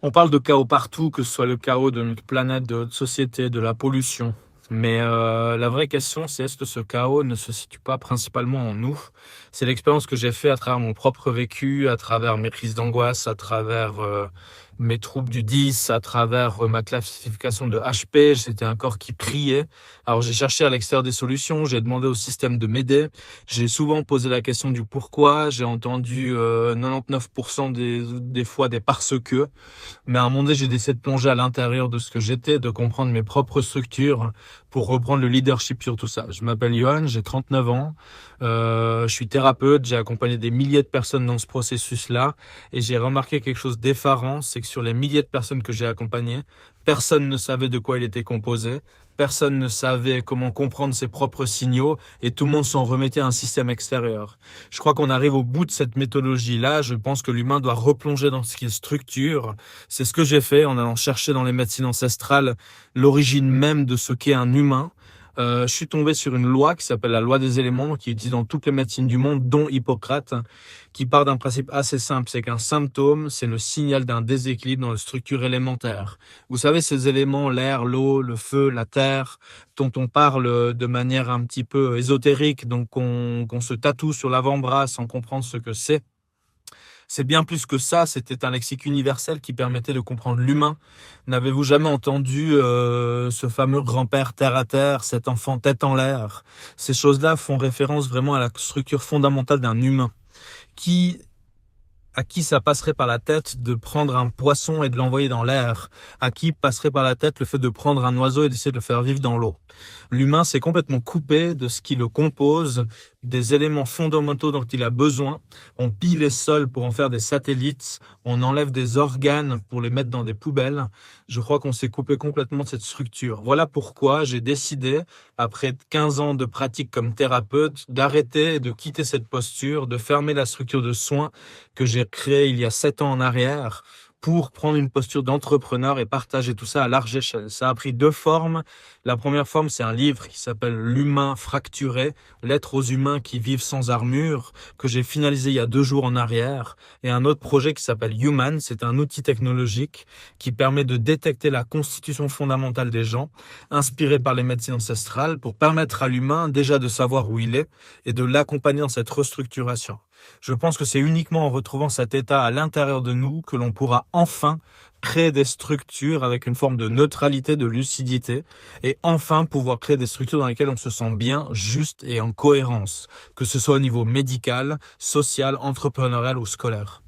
On parle de chaos partout, que ce soit le chaos de notre planète, de notre société, de la pollution. Mais la vraie question, c'est est-ce que ce chaos ne se situe pas principalement en nous? C'est l'expérience que j'ai fait à travers mon propre vécu, à travers mes crises d'angoisse, à travers mes troubles du 10, à travers ma classification de HP. J'étais un corps qui priait. Alors j'ai cherché à l'extérieur des solutions, j'ai demandé au système de m'aider. J'ai souvent posé la question du pourquoi. J'ai entendu 99% des fois des parce que. Mais à un moment donné, j'ai décidé de plonger à l'intérieur de ce que j'étais, de comprendre mes propres structures pour reprendre le leadership sur tout ça. Je m'appelle Johan, j'ai 39 ans, je suis thérapeute, j'ai accompagné des milliers de personnes dans ce processus-là et j'ai remarqué quelque chose d'effarant, c'est que sur les milliers de personnes que j'ai accompagnées, personne ne savait de quoi il était composé, personne ne savait comment comprendre ses propres signaux et tout le monde s'en remettait à un système extérieur. Je crois qu'on arrive au bout de cette méthodologie-là, je pense que l'humain doit replonger dans ce qui est structure. C'est ce que j'ai fait en allant chercher dans les médecines ancestrales l'origine même de ce qu'est un humain. Je suis tombé sur une loi qui s'appelle la loi des éléments, qui est utilisée dans toutes les médecines du monde, dont Hippocrate, qui part d'un principe assez simple, c'est qu'un symptôme, c'est le signal d'un déséquilibre dans la structure élémentaire. Vous savez, ces éléments, l'air, l'eau, le feu, la terre, dont on parle de manière un petit peu ésotérique, donc qu'on se tatoue sur l'avant-bras sans comprendre ce que c'est bien plus que ça, c'était un lexique universel qui permettait de comprendre l'humain. N'avez-vous jamais entendu ce fameux grand-père terre à terre, cet enfant tête en l'air? Ces choses-là font référence vraiment à la structure fondamentale d'un humain qui à qui ça passerait par la tête de prendre un poisson et de l'envoyer dans l'air? À qui passerait par la tête le fait de prendre un oiseau et d'essayer de le faire vivre dans l'eau? L'humain s'est complètement coupé de ce qui le compose, des éléments fondamentaux dont il a besoin. On pille les sols pour en faire des satellites, on enlève des organes pour les mettre dans des poubelles. Je crois qu'on s'est coupé complètement de cette structure. Voilà pourquoi j'ai décidé, après 15 ans de pratique comme thérapeute, d'arrêter et de quitter cette posture, de fermer la structure de soins que j'ai créée il y a 7 ans en arrière pour prendre une posture d'entrepreneur et partager tout ça à large échelle. Ça a pris 2 formes. La première forme, c'est un livre qui s'appelle L'humain fracturé, Lettres aux humains qui vivent sans armure, que j'ai finalisé il y a 2 jours en arrière. Et un autre projet qui s'appelle Human, c'est un outil technologique qui permet de détecter la constitution fondamentale des gens, inspiré par les médecines ancestrales, pour permettre à l'humain déjà de savoir où il est et de l'accompagner dans cette restructuration. Je pense que c'est uniquement en retrouvant cet état à l'intérieur de nous que l'on pourra enfin créer des structures avec une forme de neutralité, de lucidité, et enfin pouvoir créer des structures dans lesquelles on se sent bien, juste et en cohérence, que ce soit au niveau médical, social, entrepreneurial ou scolaire.